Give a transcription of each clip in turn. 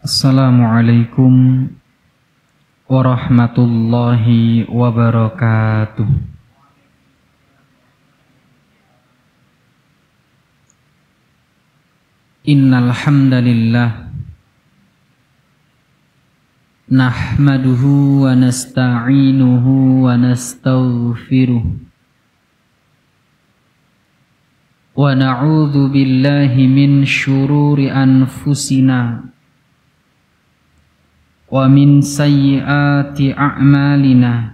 Assalamualaikum warahmatullahi wabarakatuh. Innal hamdalillah nahmaduhu wa nasta'inuhu wa nastaghfiruh wa na'udzu billahi min syururi anfusina wa min sayyiati a'malina.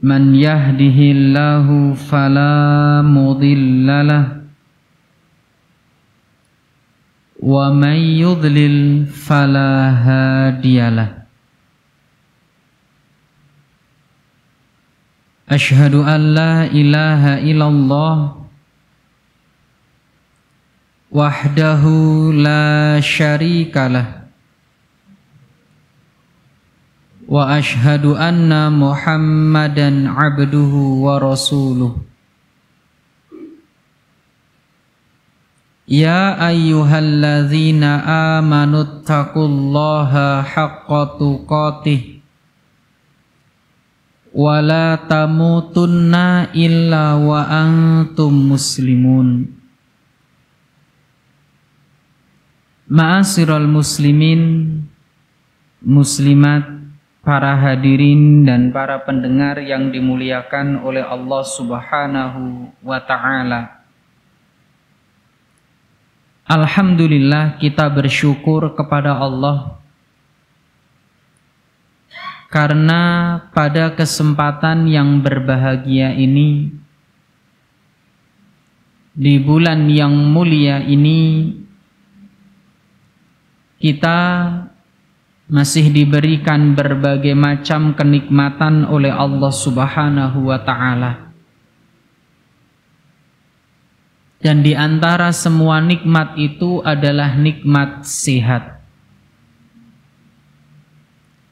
Man yahdihillahu fala mudhillalah wa man yudlil fala hadiyalah. Asyhadu an la ilaha illallah wahdahu la syarikalah wa ashhadu anna Muhammadan abduhu wa rasuluh. Ya ayyuhalladzina amanu taqullaha haqqa tuqatih wa la tamutunna illa wa antum muslimun. Ma'asyiral muslimin, muslimat, para hadirin dan para pendengar yang dimuliakan oleh Allah Subhanahu wa ta'ala. Alhamdulillah, kita bersyukur kepada Allah karena pada kesempatan yang berbahagia ini, di bulan yang mulia ini, kita masih diberikan berbagai macam kenikmatan oleh Allah Subhanahu wa ta'ala. Dan di antara semua nikmat itu adalah nikmat sehat.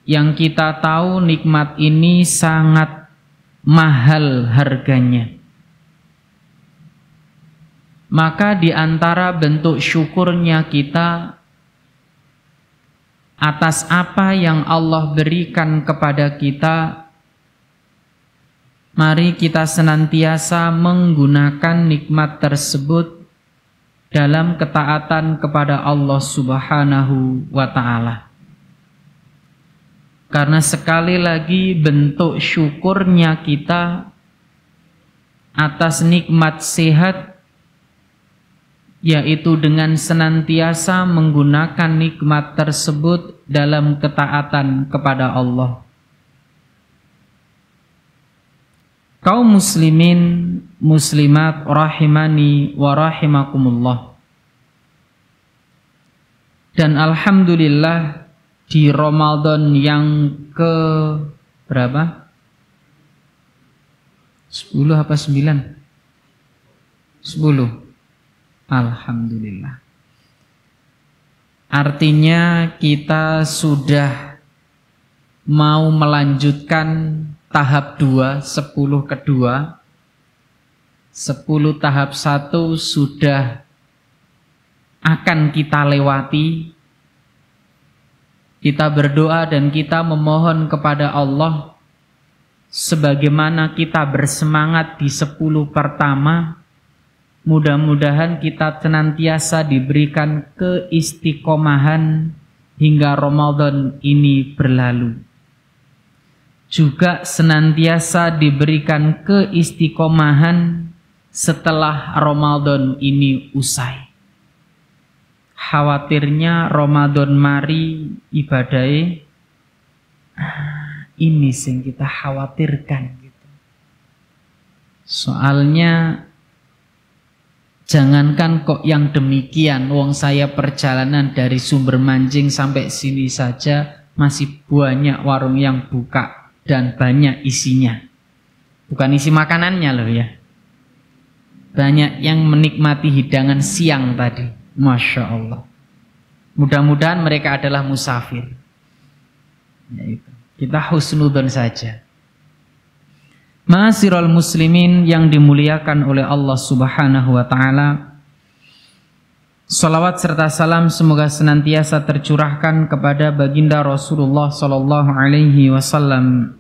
Yang kita tahu nikmat ini sangat mahal harganya. Maka di antara bentuk syukurnya kita atas apa yang Allah berikan kepada kita, mari kita senantiasa menggunakan nikmat tersebut dalam ketaatan kepada Allah Subhanahu wa ta'ala. Karena sekali lagi bentuk syukurnya kita atas nikmat sehat, yaitu dengan senantiasa menggunakan nikmat tersebut dalam ketaatan kepada Allah. Kaum muslimin, muslimat, rahimani wa rahimakumullah. Dan alhamdulillah di Ramadan yang ke berapa? 10 apa 9? 10. Alhamdulillah. Artinya kita sudah mau melanjutkan tahap 2, 10 kedua. 10 tahap 1 sudah akan kita lewati. Kita berdoa dan kita memohon kepada Allah, sebagaimana kita bersemangat di 10 pertama, mudah-mudahan kita senantiasa diberikan keistiqomahan hingga Ramadan ini berlalu. Juga senantiasa diberikan keistiqomahan setelah Ramadan ini usai. Khawatirnya Ramadan mari ibadahnya ini sing kita khawatirkan gitu. Soalnya jangankan kok yang demikian, wong saya perjalanan dari Sumber Mancing sampai sini saja masih banyak warung yang buka dan banyak isinya. Bukan isi makanannya loh ya. Banyak yang menikmati hidangan siang tadi. Masya Allah. Mudah-mudahan mereka adalah musafir. Ya itu. Kita husnudzon saja. Ma'asyiral muslimin yang dimuliakan oleh Allah Subhanahu wa ta'ala, Salawat serta salam semoga senantiasa tercurahkan kepada baginda Rasulullah sallallahu alaihi wasallam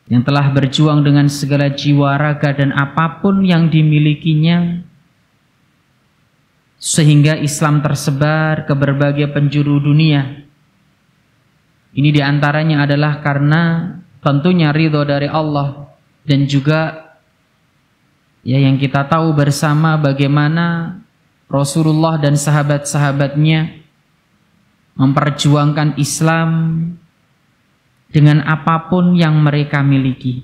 yang telah berjuang dengan segala jiwa, raga dan apapun yang dimilikinya sehingga Islam tersebar ke berbagai penjuru dunia. Ini diantaranya adalah karena tentunya ridho dari Allah dan juga ya yang kita tahu bersama bagaimana Rasulullah dan sahabat-sahabatnya memperjuangkan Islam dengan apapun yang mereka miliki.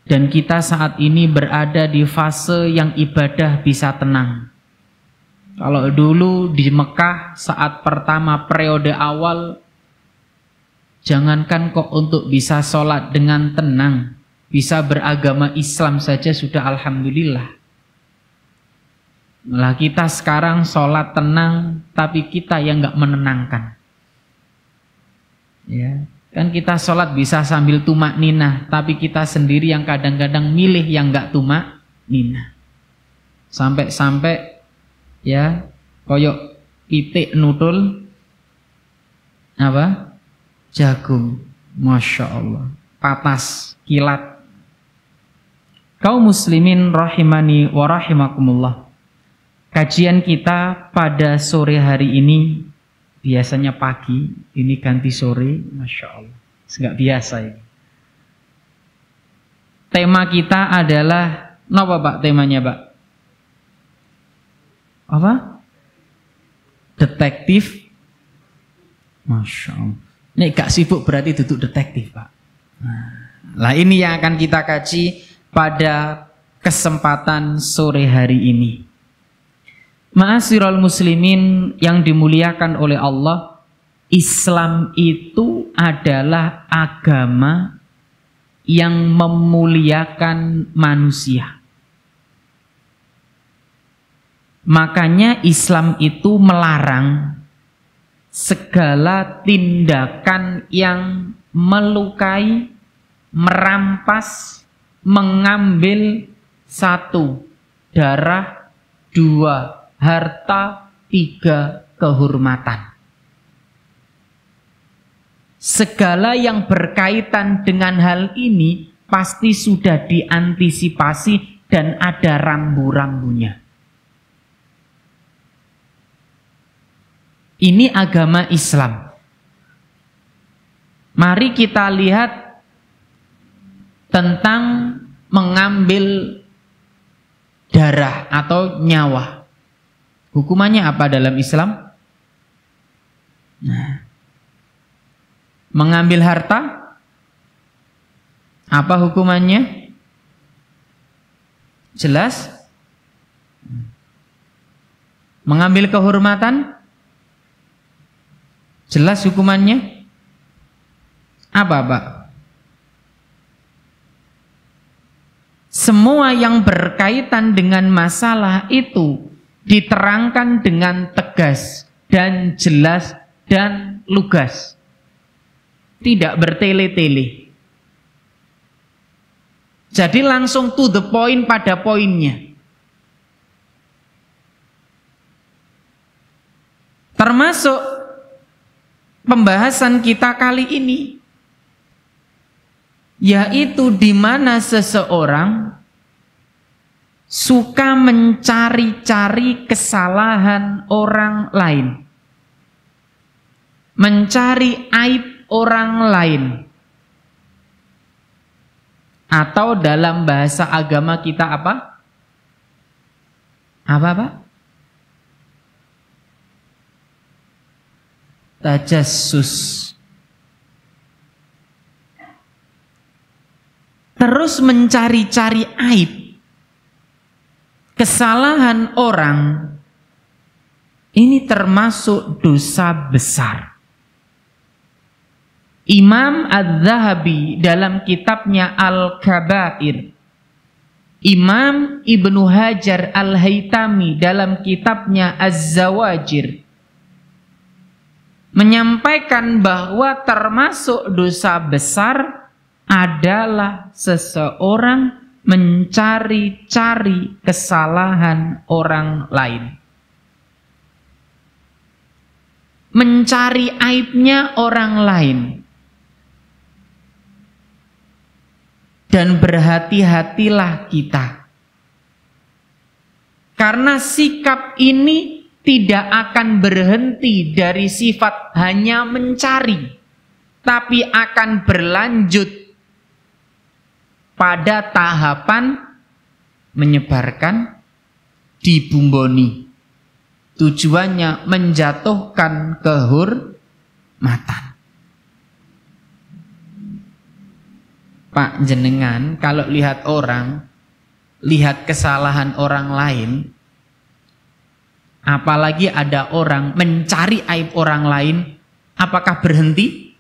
Dan kita saat ini berada di fase yang ibadah bisa tenang. Kalau dulu di Mekah saat pertama periode awal, jangankan kok untuk bisa sholat dengan tenang, bisa beragama Islam saja sudah alhamdulillah. Malah kita sekarang sholat tenang, tapi kita yang nggak menenangkan. Ya, kan kita sholat bisa sambil tumak ninah, tapi kita sendiri yang kadang-kadang milih yang nggak tumak ninah. Sampai-sampai ya koyok pitik nutul apa? Jagung, masya Allah, patas, kilat. Kaum muslimin rahimani wa rahimakumullah. Kajian kita pada sore hari ini, biasanya pagi, ini ganti sore, masya Allah, nggak biasa ini. Tema kita adalah, apa Pak temanya Pak? Apa? Detektif, masya Allah. Nek gak sibuk berarti duduk detektif Pak. Nah ini yang akan kita kaji pada kesempatan sore hari ini. Ma'asyiral muslimin yang dimuliakan oleh Allah, Islam itu adalah agama yang memuliakan manusia. Makanya Islam itu melarang segala tindakan yang melukai, merampas, mengambil satu, darah, dua, harta, tiga, kehormatan. Segala yang berkaitan dengan hal ini pasti sudah diantisipasi dan ada rambu-rambunya. Ini agama Islam. Mari kita lihat tentang mengambil darah atau nyawa. Hukumannya apa dalam Islam? Nah, mengambil harta, apa hukumannya? Jelas? Mengambil kehormatan, jelas hukumannya? Apa Pak? Semua yang berkaitan dengan masalah itu diterangkan dengan tegas dan jelas dan lugas, tidak bertele-tele. Jadi langsung to the point pada poinnya. Termasuk pembahasan kita kali ini, yaitu di mana seseorang suka mencari-cari kesalahan orang lain, mencari aib orang lain, atau dalam bahasa agama kita apa? Apa Pak? Tajassus. Terus mencari-cari aib, kesalahan orang, ini termasuk dosa besar. Imam Az-Zahabi dalam kitabnya Al-Kabair, Imam Ibnu Hajar Al-Haytami dalam kitabnya Az-Zawajir menyampaikan bahwa termasuk dosa besar adalah seseorang mencari-cari kesalahan orang lain. mencari aibnya orang lain. Dan berhati-hatilah kita. Karena sikap ini tidak akan berhenti dari sifat hanya mencari, tapi akan berlanjut pada tahapan menyebarkan, dibumboni. Tujuannya menjatuhkan kehormatan. Pak jenengan kalau lihat orang, lihat kesalahan orang lain, apalagi ada orang mencari aib orang lain, apakah berhenti?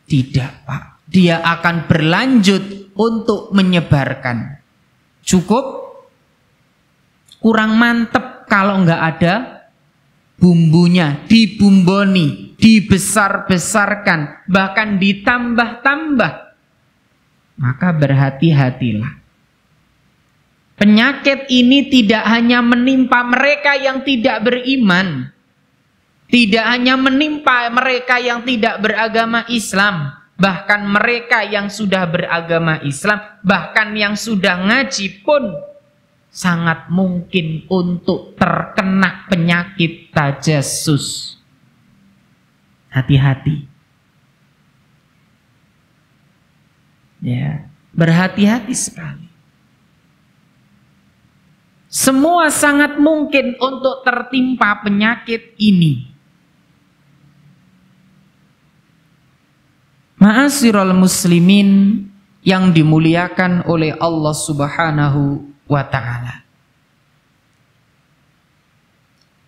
Tidak, Pak. Dia akan berlanjut untuk menyebarkan. Cukup? Kurang mantep kalau nggak ada bumbunya, dibumboni, dibesar-besarkan, bahkan ditambah-tambah. Maka berhati-hatilah. Penyakit ini tidak hanya menimpa mereka yang tidak beriman, tidak hanya menimpa mereka yang tidak beragama Islam, bahkan mereka yang sudah beragama Islam, bahkan yang sudah ngaji pun sangat mungkin untuk terkena penyakit tajassus. Hati-hati. Ya, berhati-hati sekali. Semua sangat mungkin untuk tertimpa penyakit ini. Ma'asyiral muslimin yang dimuliakan oleh Allah Subhanahu wa ta'ala.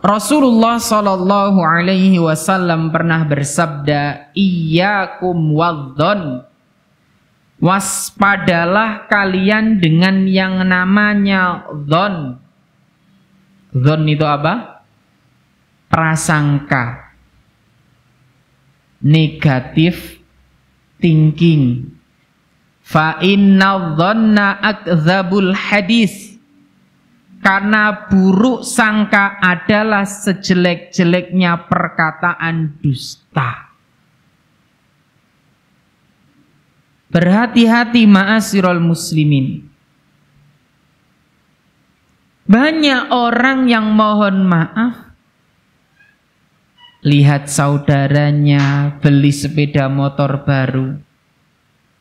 Rasulullah sallallahu alaihi wasallam pernah bersabda, "Iyyakum wadh-dhon." Waspadalah kalian dengan yang namanya dhon. Dhon itu apa? Prasangka, negatif thinking. Fa inna dhanna akdzabul hadis. Karena buruk sangka adalah sejelek-jeleknya perkataan dusta. Berhati-hati ma'asyiral muslimin. Banyak orang yang mohon maaf, lihat saudaranya beli sepeda motor baru.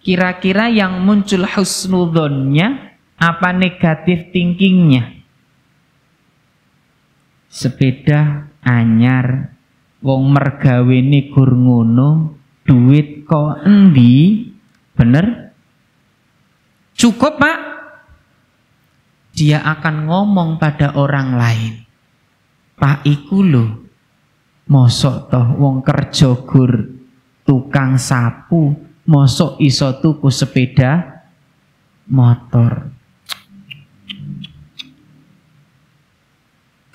Kira-kira yang muncul husnudzonnya apa negatif thinkingnya? Sepeda anyar, wong mergawene gur ngono, duit kok endi? Bener? Cukup, Pak? Dia akan ngomong pada orang lain, Pak iku lho, mosok toh wong kerja gur tukang sapu, mosok iso tuku sepeda motor.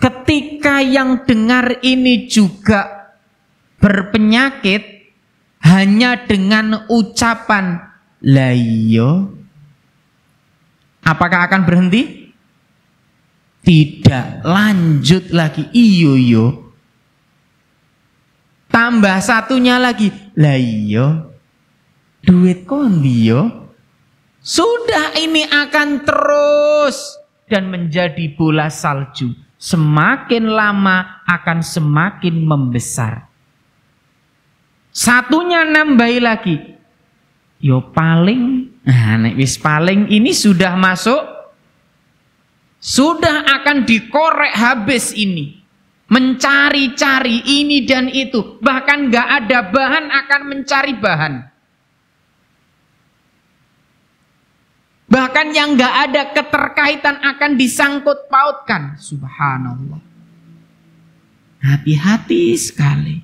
Ketika yang dengar ini juga berpenyakit, hanya dengan ucapan "lah iya", apakah akan berhenti? Tidak, lanjut lagi, "iyo yo". Tambah satunya lagi, "lah iya, duit kondi yo". Sudah, ini akan terus dan menjadi bola salju. Semakin lama akan semakin membesar. Satunya nambahi lagi, yo paling, nah nek wis paling ini sudah masuk, sudah akan dikorek habis ini. Mencari-cari ini dan itu, bahkan gak ada bahan akan mencari bahan. Bahkan yang gak ada keterkaitan akan disangkut pautkan. Subhanallah. Hati-hati sekali.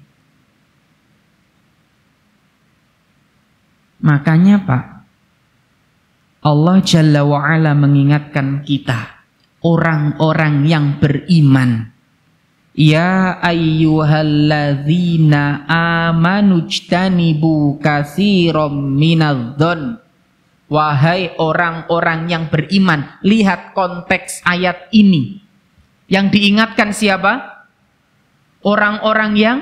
Makanya Pak, Allah Jalla wa'ala mengingatkan kita, orang-orang yang beriman. Ya ayyuhalladzina amanu jtanibu katsiran minadh-dhon. Wahai orang-orang yang beriman, lihat konteks ayat ini. Yang diingatkan siapa? orang-orang yang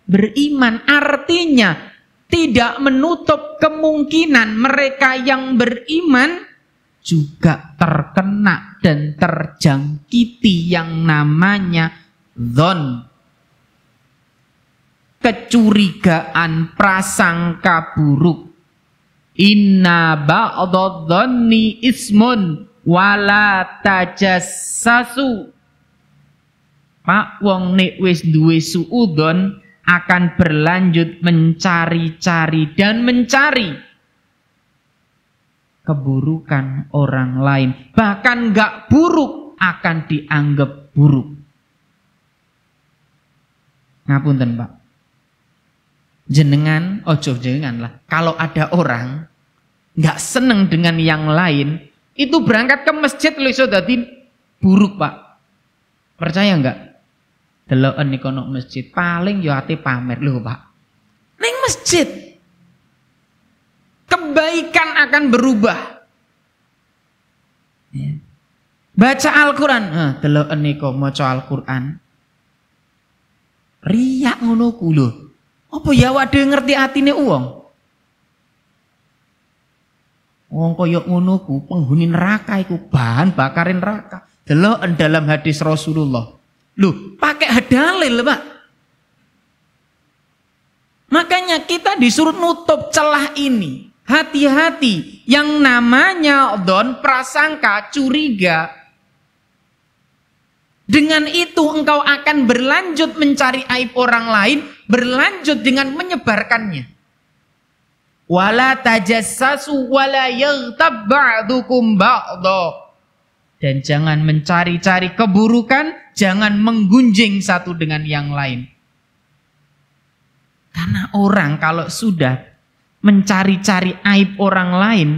beriman. Artinya tidak menutup kemungkinan mereka yang beriman juga terkena dan terjangkiti yang namanya dzon, kecurigaan, prasangka buruk. Inna ba'dadh-dhanni ismun wala tajassasu. Pak, wong nek wis duwe suudzon akan berlanjut mencari-cari dan mencari keburukan orang lain. Bahkan gak buruk akan dianggap buruk. Ngapunten, Pak. Jenengan, ojo jenengan lah. Kalau ada orang gak seneng dengan yang lain, itu berangkat ke masjid lho iso dadi buruk, Pak. Percaya enggak? Deloken niku nang masjid paling yo ate pamer lho, Pak. Ning masjid kebaikan akan berubah. Ya. Baca Al-Qur'an, deloken niku maca Al-Qur'an. Riak ngono ku lho. Apa ya waduh ngerti atine wong? Wong koyo ngono ku penghuni neraka iku bahan bakarin neraka. Deloken dalam hadis Rasulullah. Loh, pakai dalil, Pak. Makanya kita disuruh nutup celah ini. Hati-hati, yang namanya dzon, prasangka, curiga. Dengan itu engkau akan berlanjut mencari aib orang lain, berlanjut dengan menyebarkannya. Wala tajassasu wala yaghtab ba'dukum ba'dha. Dan jangan mencari-cari keburukan, jangan menggunjing satu dengan yang lain. Karena orang kalau sudah mencari-cari aib orang lain,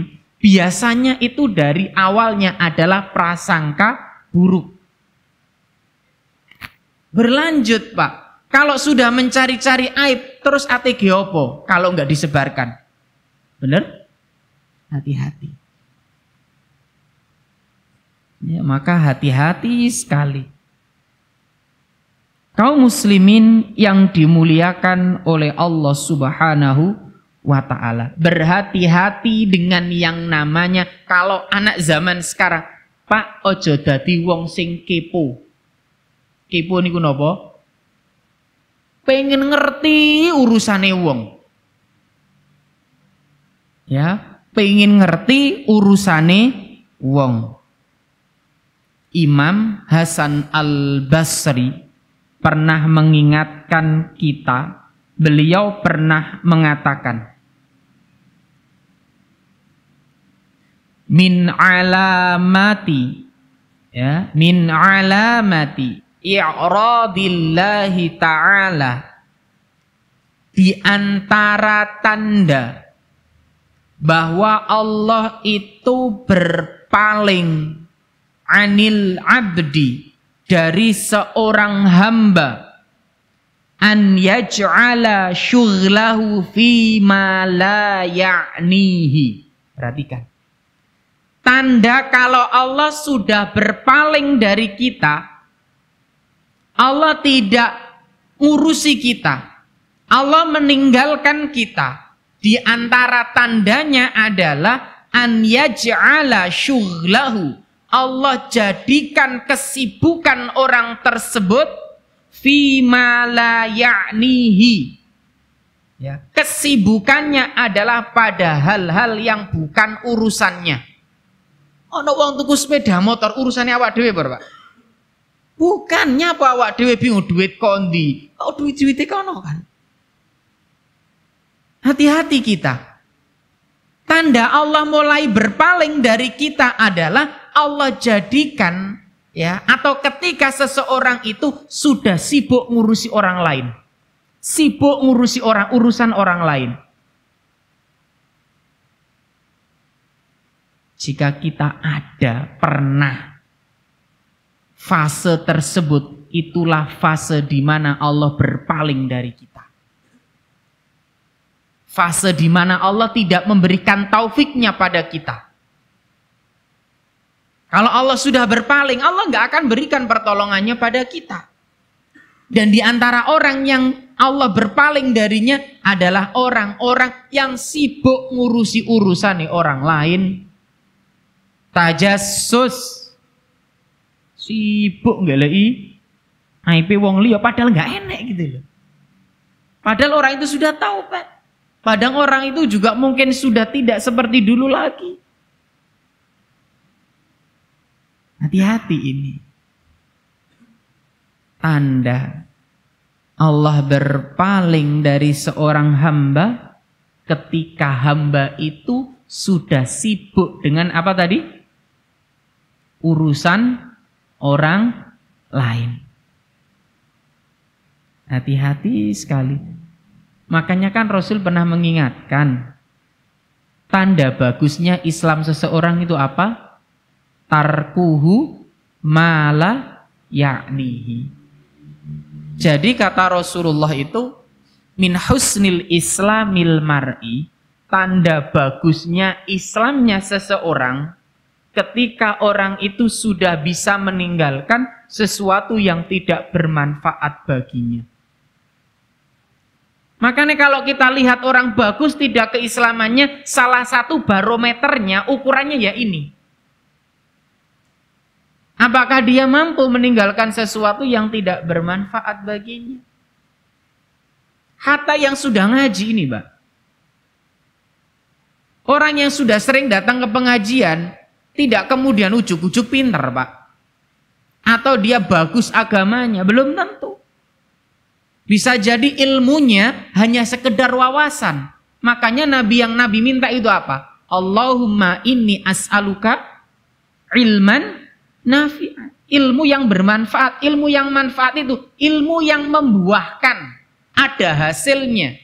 biasanya itu dari awalnya adalah prasangka buruk. Berlanjut, Pak. Kalau sudah mencari-cari aib, terus ATG opo kalau nggak disebarkan? Bener? Hati-hati. Ya, maka hati-hati sekali. Kaum muslimin yang dimuliakan oleh Allah Subhanahu wa ta'ala. Berhati-hati dengan yang namanya, kalau anak zaman sekarang, Pak, ojo dadi wong sing kepo. Kepo niku napa? Pengen ngerti urusane wong. Ya, pengen ngerti urusane wong. Imam Hasan Al-Basri pernah mengingatkan kita, beliau pernah mengatakan, min alamati i'radillahi ta'ala, di antara tanda bahwa Allah itu berpaling anil abdi, dari seorang hamba, an yaj'ala syughlahu fi ma la ya'nihi. Perhatikan. Tanda kalau Allah sudah berpaling dari kita, Allah tidak ngurusi kita, Allah meninggalkan kita. Di antara tandanya adalah an yaj'ala syughlahu, Allah jadikan kesibukan orang tersebut fima la ya'nihi. Ya, kesibukannya adalah pada hal-hal yang bukan urusannya. Ono wong tuku sepeda motor urusannya awak dhewe, Pak. Bukannya apa awak dhewe bingung duit kondi. Oh, duit-duite kono kan. Hati-hati kita. Tanda Allah mulai berpaling dari kita adalah Allah jadikan, ya, atau ketika seseorang itu sudah sibuk ngurusi orang lain, sibuk ngurusi urusan orang lain. Jika kita ada pernah fase tersebut, itulah fase di mana Allah berpaling dari kita. Fase di mana Allah tidak memberikan taufiknya pada kita. Kalau Allah sudah berpaling, Allah nggak akan berikan pertolongannya pada kita. Dan di antara orang yang Allah berpaling darinya adalah orang-orang yang sibuk ngurusi urusan orang lain. Tajassus, sibuk ngelei aib wong liya padahal nggak enak gitu loh. Padahal orang itu sudah taubat. Padahal orang itu juga mungkin sudah tidak seperti dulu lagi. Hati-hati ini. Tanda Allah berpaling dari seorang hamba ketika hamba itu sudah sibuk dengan apa tadi? Urusan orang lain. Hati-hati sekali. Makanya kan Rasul pernah mengingatkan, tanda bagusnya Islam seseorang itu apa? Tarkuhu mala ya'nihi. Jadi kata Rasulullah itu, min husnil islamil mar'i, tanda bagusnya Islamnya seseorang ketika orang itu sudah bisa meninggalkan sesuatu yang tidak bermanfaat baginya. Makanya kalau kita lihat orang bagus tidak keislamannya, salah satu barometernya, ukurannya ya ini. Apakah dia mampu meninggalkan sesuatu yang tidak bermanfaat baginya? Hatta yang sudah ngaji ini, Mbak. Orang yang sudah sering datang ke pengajian, tidak kemudian ujuk-ujuk pinter, Pak. Atau dia bagus agamanya, belum tentu. Bisa jadi ilmunya hanya sekedar wawasan. Makanya Nabi yang Nabi minta itu apa? Allahumma inni as'aluka ilman nafi'an. Ilmu yang bermanfaat. Ilmu yang manfaat itu ilmu yang membuahkan. Ada hasilnya.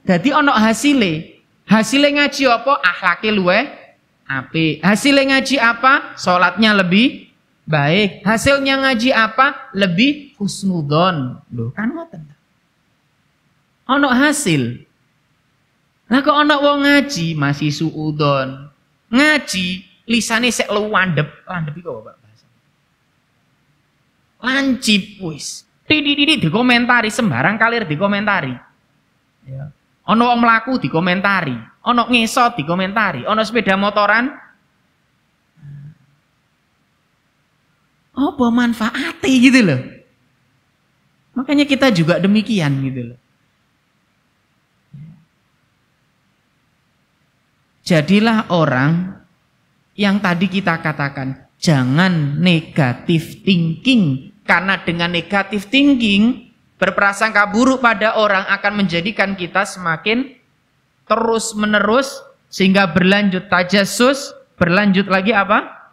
Jadi ono hasilnya. Hasilnya ngaji apa? Akhlake luweh apik. Hasilnya ngaji apa? Salatnya lebih baik. Hasilnya ngaji apa? Lebih husnudon. Loh, kan ngoten. Ono hasil. Lah kok ono wong ngaji masih suudon. Ngaji lisane sek luwandep. Landep iku apa, Pak? Bahasa. Lancip wis. Titik-titik dikomentari sembarang kalir dikomentari. Ya. Ono wong mlaku dikomentari, ono ngesot dikomentari, ono sepeda motoran. Apa manfaatnya gitu loh. Makanya kita juga demikian gitu loh. Jadilah orang yang tadi kita katakan, jangan negatif thinking. Karena dengan negatif thinking, berprasangka buruk pada orang akan menjadikan kita semakin terus menerus sehingga berlanjut tajassus, berlanjut lagi apa?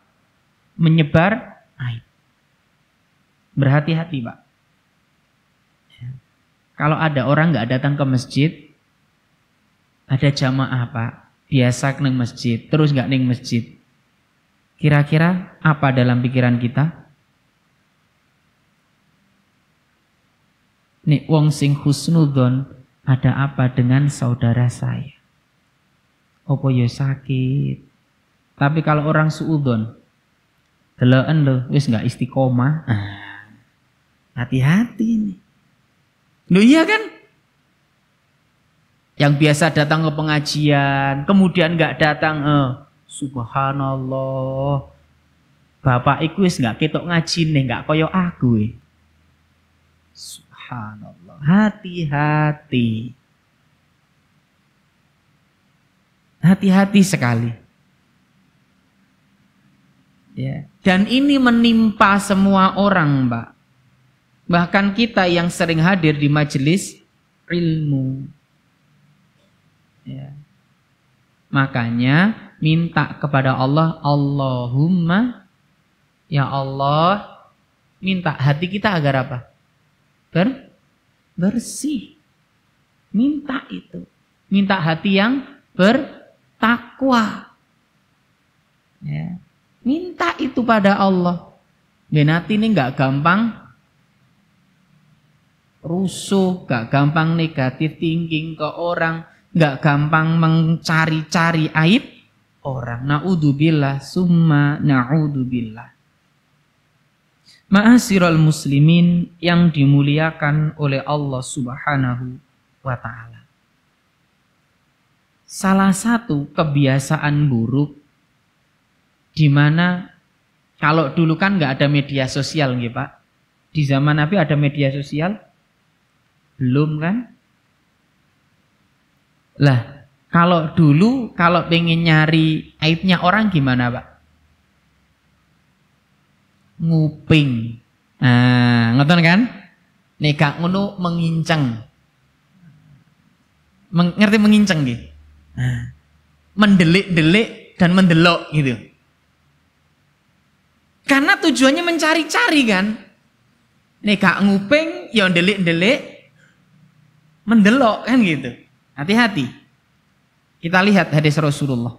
Menyebar aib. Berhati-hati, Pak. Kalau ada orang nggak datang ke masjid, ada jamaah, Pak, biasa neng masjid, terus nggak neng masjid. Kira-kira apa dalam pikiran kita? Nek wong sing husnudzon, ada apa dengan saudara saya? Opo ya sakit. Tapi kalau orang suudzon, deloken lho, wis enggak istiqomah. Hati-hati nih. Loh iya kan? Yang biasa datang ke pengajian, kemudian enggak datang, subhanallah. Bapak iku wis enggak ketok ngajine, enggak kaya aku. Subhanallah. Hati-hati. Hati-hati sekali. Ya. Dan ini menimpa semua orang, Mbak. Bahkan kita yang sering hadir di majelis ilmu. Ya. Makanya minta kepada Allah, Allahumma, ya Allah, minta hati kita agar apa? Bersih. Minta itu. Minta hati yang bertakwa. Ya. Minta itu pada Allah. Dan hati ini gak gampang rusuh, gak gampang negatif thinking ke orang, gak gampang mencari-cari aib orang. Na'udzubillah, summa na'udzubillah. Ma'asyiral muslimin yang dimuliakan oleh Allah Subhanahu wa taala. Salah satu kebiasaan buruk di mana kalau dulu kan nggak ada media sosial nggih Pak. Di zaman Nabi ada media sosial? Belum kan? Lah, kalau dulu kalau pengen nyari aibnya orang gimana Pak? Nguping. Nah, ngoten kan? Nek gak ngono menginceng. Ngerti menginceng nggih? Nah, mendelik-delik dan mendelok gitu. Karena tujuannya mencari-cari kan. Nek gak nguping ya ndelik-ndelik mendelok kan gitu. Hati-hati. Kita lihat hadis Rasulullah.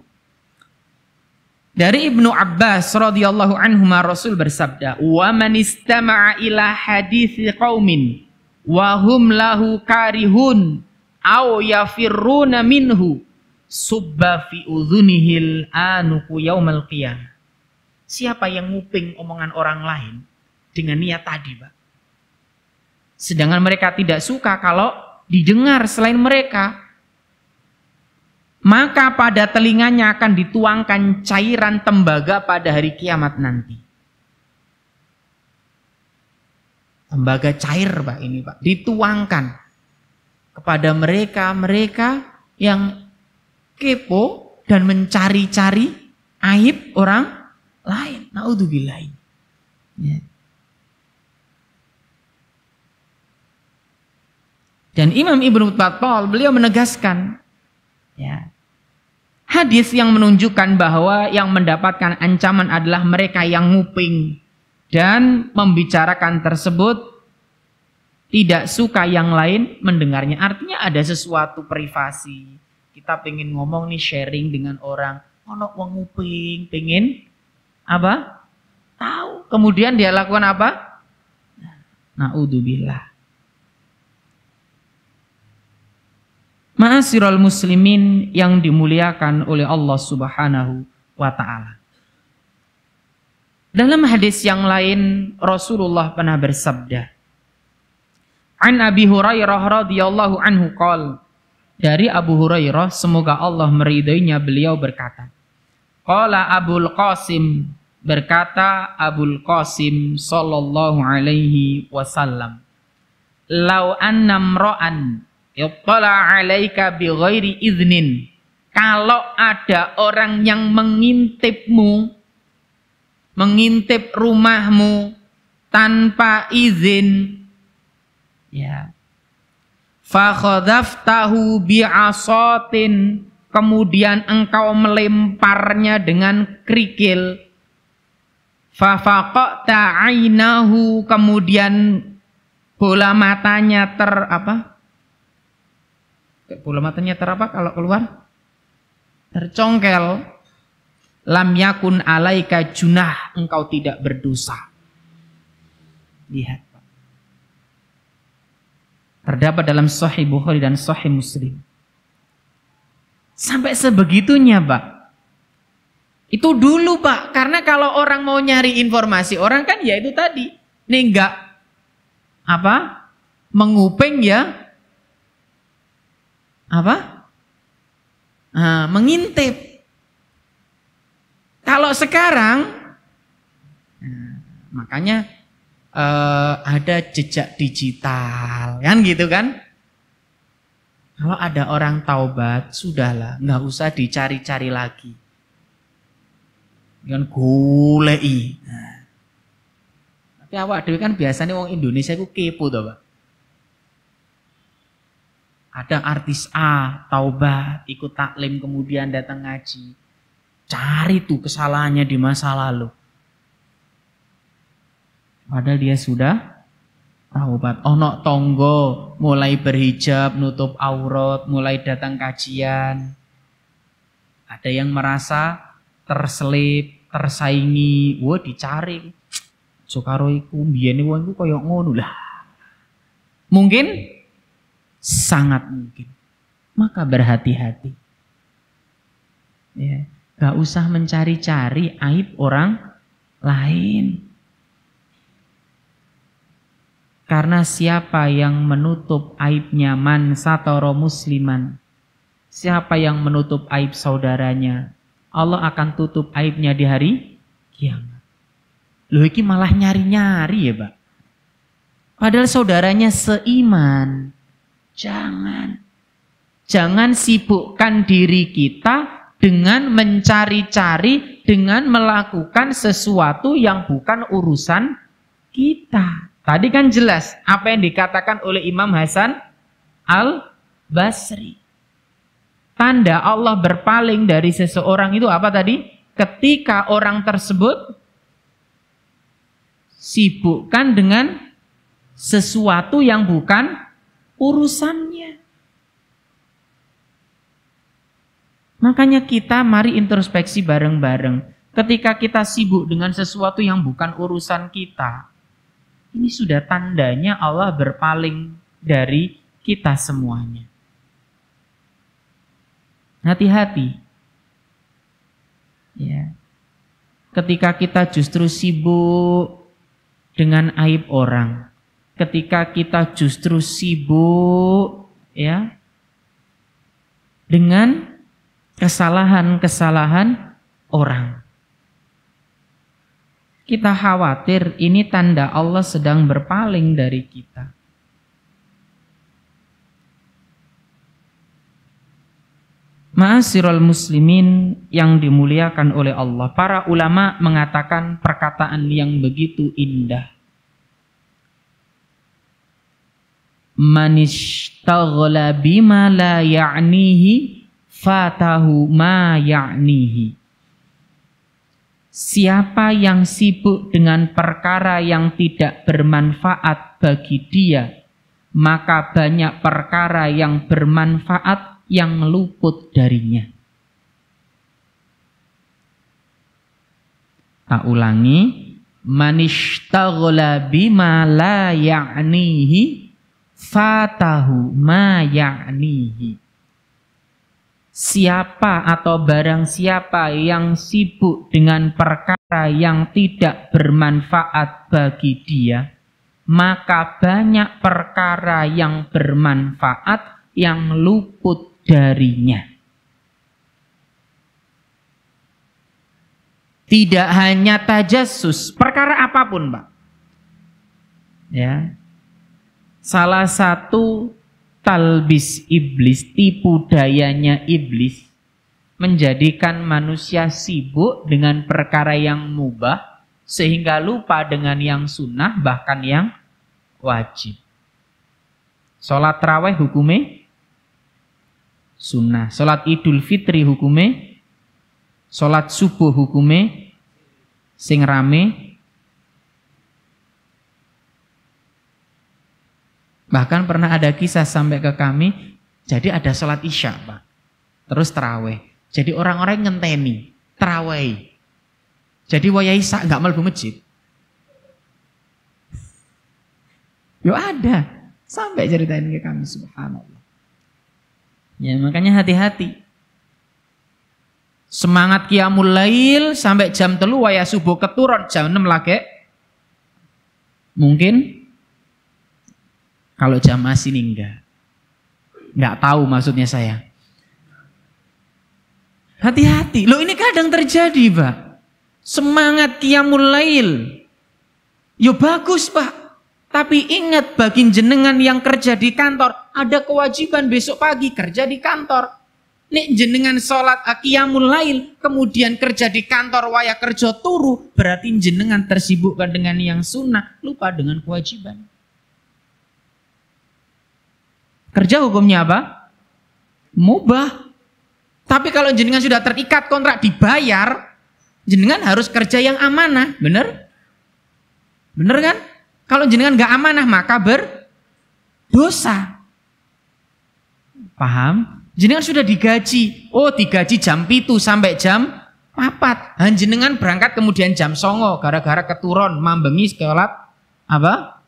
Dari Ibnu Abbas radhiyallahu anhuma Rasul bersabda, "Wa man istama'a ila haditsi qaumin wa hum lahu karihun aw yafirruna minhu subba fi udhunihil anuku yaumal qiyamah." Siapa yang nguping omongan orang lain dengan niat tadi, Pak? Sedangkan mereka tidak suka kalau didengar selain mereka, maka pada telinganya akan dituangkan cairan tembaga pada hari kiamat nanti. Tembaga cair Pak ini Pak, dituangkan kepada mereka yang kepo dan mencari-cari aib orang lain. Naudzubillah. Ya. Dan Imam Ibnu Battal beliau menegaskan, ya, hadis yang menunjukkan bahwa yang mendapatkan ancaman adalah mereka yang nguping dan membicarakan tersebut tidak suka yang lain mendengarnya. Artinya ada sesuatu privasi. Kita pengen ngomong nih, sharing dengan orang, ono wong nguping, pengen apa? Tahu. Kemudian dia lakukan apa? Naudzubillah. Ma'asyiral muslimin yang dimuliakan oleh Allah Subhanahu wa taala. Dalam hadis yang lain Rasulullah pernah bersabda, An Abi Hurairah radhiyallahu anhu qol, dari Abu Hurairah semoga Allah meridainya, beliau berkata, qala Abul Qasim, berkata Abul Qasim sallallahu alaihi wasallam, lau annam ra'an yattala 'alaika bighairi iznin, kalau ada orang yang mengintipmu, mengintip rumahmu tanpa izin, ya, fa khadaftahu bi'asatin, kemudian engkau melemparnya dengan kerikil, fa faqata 'ainahu, kemudian bola matanya bola matanya kalau keluar tercongkel, lam yakun alaika junah, engkau tidak berdosa. Lihat Pak, terdapat dalam Sahih Bukhari dan Sahih Muslim. Sampai sebegitunya Pak. Itu dulu Pak, karena kalau orang mau nyari informasi orang kan ya itu tadi, nih enggak apa menguping ya apa? Mengintip. Kalau sekarang, makanya ada jejak digital, kan gitu kan? Kalau ada orang taubat, sudahlah, nggak usah dicari-cari lagi. Kan goleki. Tapi awak dhewe kan biasanya wong Indonesia ku kepo to, Pak. Ada artis A taubat, ikut taklim, kemudian datang ngaji, cari tuh kesalahannya di masa lalu. Padahal dia sudah taubat. Ono tonggo mulai berhijab, nutup aurat, mulai datang kajian. Ada yang merasa terselip, tersaingi, wah dicari. Sokaro iku mbiyene wong iku koyo ngono lah. Mungkin, sangat mungkin. Maka berhati-hati. Ya, gak usah mencari-cari aib orang lain. Karena siapa yang menutup aibnya man satara musliman, siapa yang menutup aib saudaranya, Allah akan tutup aibnya di hari kiamat. Loh, iki malah nyari-nyari ya, Pak. Padahal saudaranya seiman. Jangan sibukkan diri kita dengan mencari-cari, dengan melakukan sesuatu yang bukan urusan kita. Tadi kan jelas apa yang dikatakan oleh Imam Hasan Al-Basri. Tanda Allah berpaling dari seseorang itu apa tadi? Ketika orang tersebut sibukkan dengan sesuatu yang bukan urusannya. Makanya kita mari introspeksi bareng-bareng. Ketika kita sibuk dengan sesuatu yang bukan urusan kita, ini sudah tandanya Allah berpaling dari kita semuanya. Hati-hati. Ya. Ketika kita justru sibuk dengan aib orang, ketika kita justru sibuk ya dengan kesalahan-kesalahan orang, kita khawatir ini tanda Allah sedang berpaling dari kita. Ma'asyiral muslimin yang dimuliakan oleh Allah, para ulama mengatakan perkataan yang begitu indah. Manistaghala bima la ya'nihi fatahu ma ya'nihi. Siapa yang sibuk dengan perkara yang tidak bermanfaat bagi dia, maka banyak perkara yang bermanfaat yang luput darinya. Tak ulangi, manistaghala bima la ya'nihi fatahu ma ya'nihi. Siapa atau barang siapa yang sibuk dengan perkara yang tidak bermanfaat bagi dia, maka banyak perkara yang bermanfaat yang luput darinya. Tidak hanya tajassus, perkara apapun, Pak. Ya. Salah satu talbis iblis, tipu dayanya iblis, menjadikan manusia sibuk dengan perkara yang mubah sehingga lupa dengan yang sunnah, bahkan yang wajib. Sholat tarawih hukumnya sunnah, sholat idul fitri hukumnya, sholat subuh hukumnya sing rame. Bahkan pernah ada kisah sampai ke kami, jadi ada sholat isya, Pak, terus tarawih. Jadi orang-orang ngenteni tarawih. Jadi waya isya nggak mlebu masjid. Yo ada, sampai ceritain ke kami, subhanallah. Ya makanya hati-hati. Semangat qiyamul lail sampai jam 3 waya subuh keturun jam 6 lagi. Mungkin kalau jamaah sini enggak tahu maksudnya saya. Hati-hati. Loh ini kadang terjadi, Pak. Semangat qiyamul lail. Yo bagus, Pak. Tapi ingat bagi jenengan yang kerja di kantor, ada kewajiban besok pagi kerja di kantor. Nek jenengan sholat qiyamul lail, kemudian kerja di kantor waya kerja turu, berarti jenengan tersibukkan dengan yang sunnah, lupa dengan kewajiban. Kerja hukumnya apa? Mubah. Tapi kalau jenengan sudah terikat kontrak dibayar, jenengan harus kerja yang amanah, bener? Bener kan? Kalau jenengan gak amanah maka berdosa. Paham? Jenengan sudah digaji. Oh, digaji jam 7 sampai jam 4. Jenengan berangkat kemudian jam 9 gara-gara keturun mambengi sholat apa?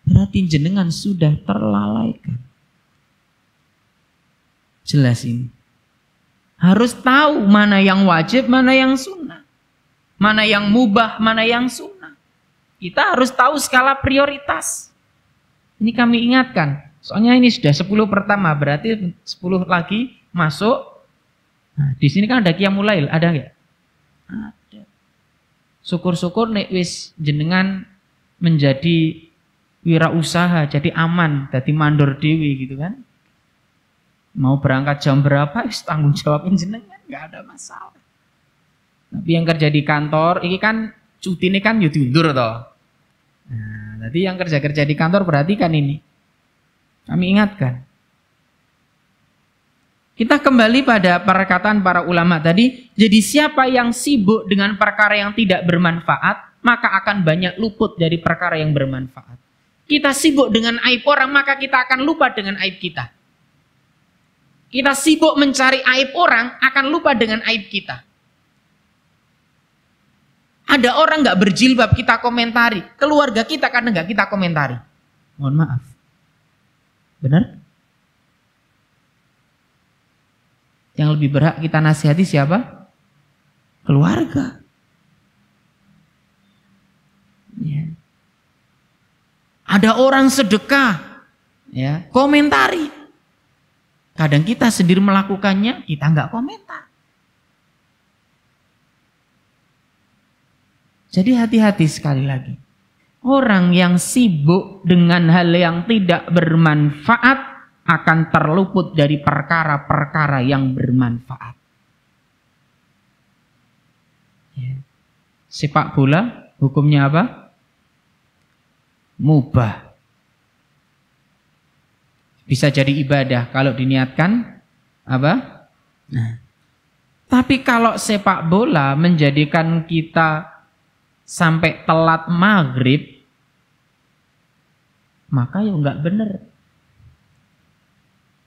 Berarti jenengan sudah terlalaikan. Jelas ini. Harus tahu mana yang wajib, mana yang sunnah. Mana yang mubah, mana yang sunnah. Kita harus tahu skala prioritas. Ini kami ingatkan. Soalnya ini sudah 10 pertama, berarti 10 lagi masuk. Nah, di sini kan ada Qiyamul Lail, ada nggak? Ada. Syukur-syukur nek wis jenengan menjadi wirausaha, jadi aman, jadi mandor dewi gitu kan. Mau berangkat jam berapa, tanggung jawabin jenengan, nggak ada masalah. Tapi yang kerja di kantor, ini kan cuti ini kan diundur toh. Nah, jadi yang kerja di kantor perhatikan ini. Kami ingatkan. Kita kembali pada perkataan para ulama tadi. Jadi siapa yang sibuk dengan perkara yang tidak bermanfaat, maka akan banyak luput dari perkara yang bermanfaat. Kita sibuk dengan aib orang, maka kita akan lupa dengan aib kita. Kita sibuk mencari aib orang, akan lupa dengan aib kita. Ada orang nggak berjilbab, kita komentari. Keluarga kita karena nggak kita komentari. Mohon maaf. Benar? Yang lebih berhak kita nasihati siapa? Keluarga. Ya. Ada orang sedekah, ya, komentari. Kadang kita sendiri melakukannya, kita nggak komentar. Jadi hati-hati sekali lagi. Orang yang sibuk dengan hal yang tidak bermanfaat akan terluput dari perkara-perkara yang bermanfaat. Ya. Sepak bola hukumnya apa? Mubah. Bisa jadi ibadah kalau diniatkan apa? Nah. Tapi kalau sepak bola menjadikan kita sampai telat maghrib, maka ya enggak benar.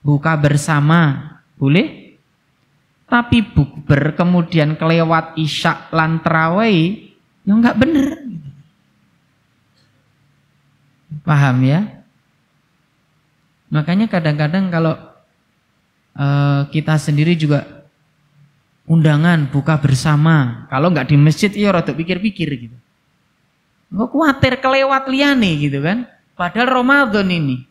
Buka bersama boleh, tapi bukber kemudian kelewat isya lan tarawih ya enggak benar. Paham ya? Makanya kadang-kadang kalau kita sendiri juga undangan buka bersama, kalau nggak di masjid ya rada pikir-pikir gitu. Nggak khawatir kelewat liane gitu kan. Padahal Ramadan ini.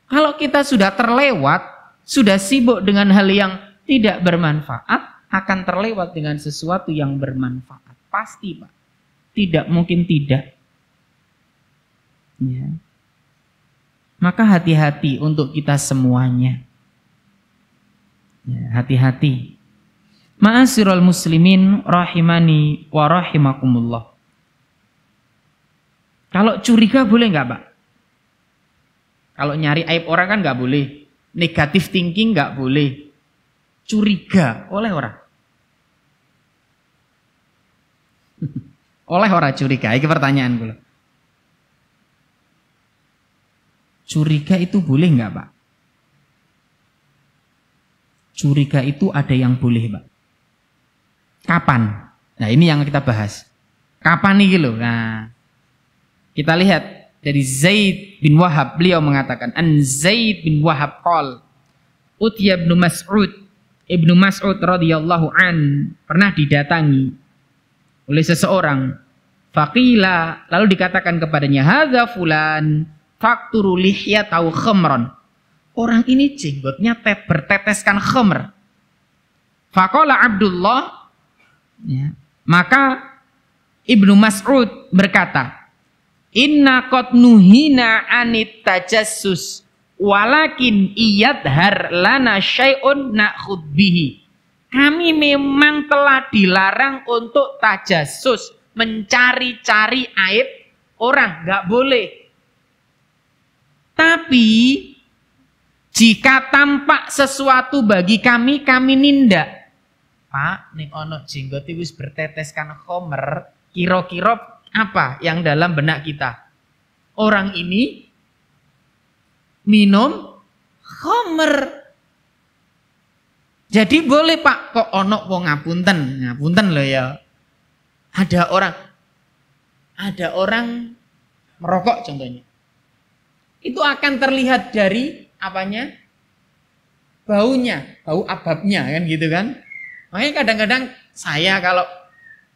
Kalau kita sudah terlewat, sudah sibuk dengan hal yang tidak bermanfaat, akan terlewat dengan sesuatu yang bermanfaat. Pasti Pak. Tidak mungkin tidak. Ya. Maka hati-hati untuk kita semuanya. Ya, hati-hati. Ma'asyiral muslimin rahimani wa rahimakumullah. Kalau curiga boleh nggak Pak? Kalau nyari aib orang kan nggak boleh. Negatif thinking nggak boleh. Curiga oleh orang. Oleh orang curiga. Ini pertanyaan gue. Curiga itu boleh nggak Pak? Curiga itu ada yang boleh Pak. Kapan? Nah ini yang kita bahas. Kapan nih gitu? Nah kita lihat. Dari Zaid bin Wahab, beliau mengatakan, An Zaid bin Wahab qol, Utya ibnu Mas'ud radhiyallahu an pernah didatangi oleh seseorang. Faqila, lalu dikatakan kepadanya, hadza fulan fakturu lihyatahu khamran. Orang ini jenggotnya berteteskan khamr. Faqala Abdullah, ya, maka Ibnu Mas'ud berkata, inna qad nuhina anit tajassus walakin iyadhar lana syai'un na'khud bihi. Kami memang telah dilarang untuk tajassus, mencari-cari aib orang, nggak boleh. Tapi jika tampak sesuatu bagi kami, kami nindak. Pak, ning ono jenggot wis berteteskan khomer, kira-kira apa yang dalam benak kita? Orang ini minum khamr. Jadi boleh Pak, kok ono wong ngapunten loh ya. Ada orang merokok contohnya. Itu akan terlihat dari apanya? Baunya, bau ababnya kan gitu kan. Makanya kadang-kadang saya kalau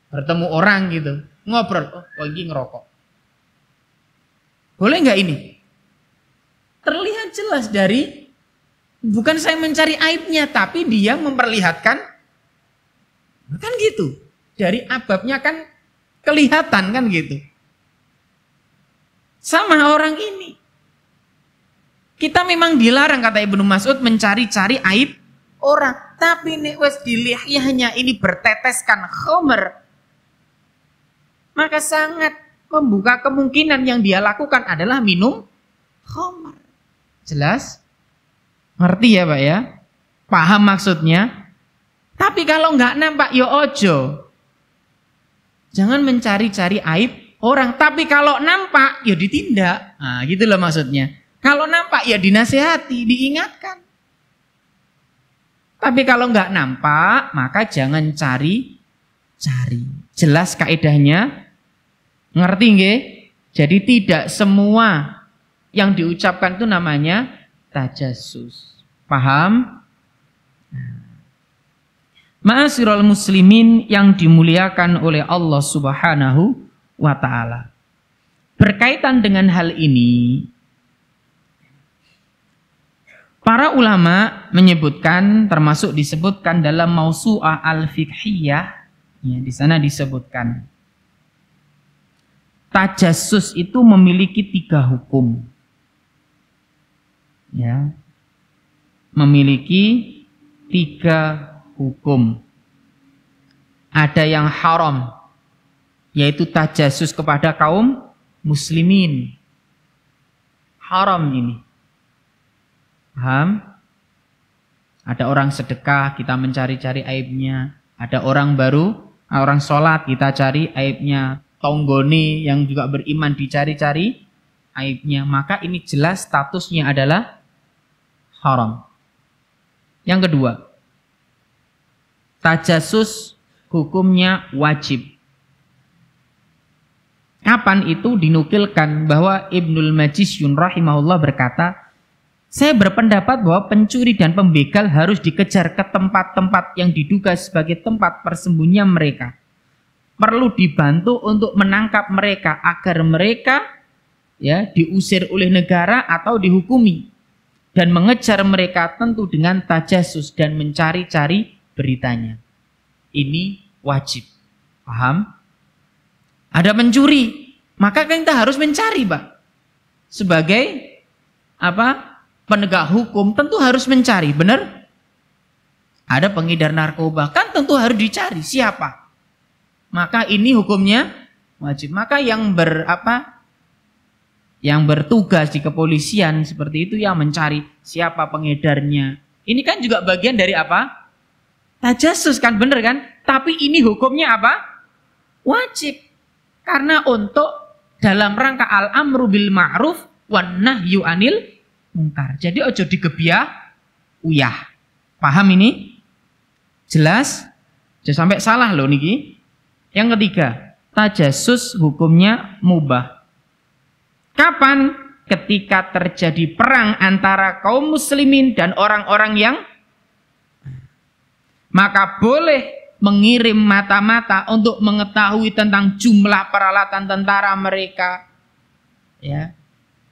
bertemu orang gitu, ngobrol, oh kok ini ngerokok. Boleh nggak ini? Terlihat jelas dari, bukan saya mencari aibnya, tapi dia memperlihatkan, kan gitu. Dari ababnya kan kelihatan kan gitu. Sama orang ini. Kita memang dilarang, kata Ibnu Mas'ud, mencari-cari aib orang. Tapi nek wes di lihyahnya ini berteteskan khamr, maka sangat membuka kemungkinan yang dia lakukan adalah minum khamr. Jelas? Ngerti ya Pak ya? Paham maksudnya? Tapi kalau nggak nampak ya ojo. Jangan mencari-cari aib orang. Tapi kalau nampak ya ditindak. Nah gitu loh maksudnya. Kalau nampak ya dinasihati, diingatkan. Tapi kalau nggak nampak maka jangan cari. Jelas kaidahnya? Ngerti nggih? Jadi tidak semua yang diucapkan itu namanya tajassus. Paham? Ma'asyiral muslimin yang dimuliakan oleh Allah Subhanahu wa ta'ala. Berkaitan dengan hal ini, para ulama menyebutkan, termasuk disebutkan dalam Mausu'ah al-Fiqhiyah, ya, di sana disebutkan tajassus itu memiliki 3 hukum. Ya, memiliki 3 hukum. Ada yang haram, yaitu tajassus kepada kaum muslimin. Haram ini. Paham? Ada orang sedekah, kita mencari-cari aibnya. Ada orang sholat, kita cari aibnya. Tonggone yang juga beriman dicari-cari aibnya. Maka ini jelas statusnya adalah haram. Yang kedua, tajassus hukumnya wajib. Kapan itu dinukilkan bahwa Ibnul Majisyun rahimahullah berkata, saya berpendapat bahwa pencuri dan pembegal harus dikejar ke tempat-tempat yang diduga sebagai tempat persembunyian mereka. Perlu dibantu untuk menangkap mereka agar mereka ya diusir oleh negara atau dihukumi. Dan mengejar mereka tentu dengan tajassus dan mencari-cari beritanya. Ini wajib. Paham? Ada pencuri, maka kita harus mencari, Pak. Sebagai penegak hukum tentu harus mencari, benar? Ada pengedar narkoba, kan tentu harus dicari siapa. Maka ini hukumnya wajib. Maka yang bertugas di kepolisian seperti itu yang mencari siapa pengedarnya. Ini kan juga bagian dari apa? Tajassus kan, bener kan? Tapi ini hukumnya apa? Wajib. Karena untuk dalam rangka al-amru bil ma'ruf wan nahyu anil munkar. Jadi ojo digebyah uyah. Paham ini? Jelas? Jangan sampai salah loh niki. Yang ketiga, tajassus hukumnya mubah. Kapan? Ketika terjadi perang antara kaum muslimin dan orang-orang yang, maka boleh mengirim mata-mata untuk mengetahui tentang jumlah peralatan tentara mereka, ya,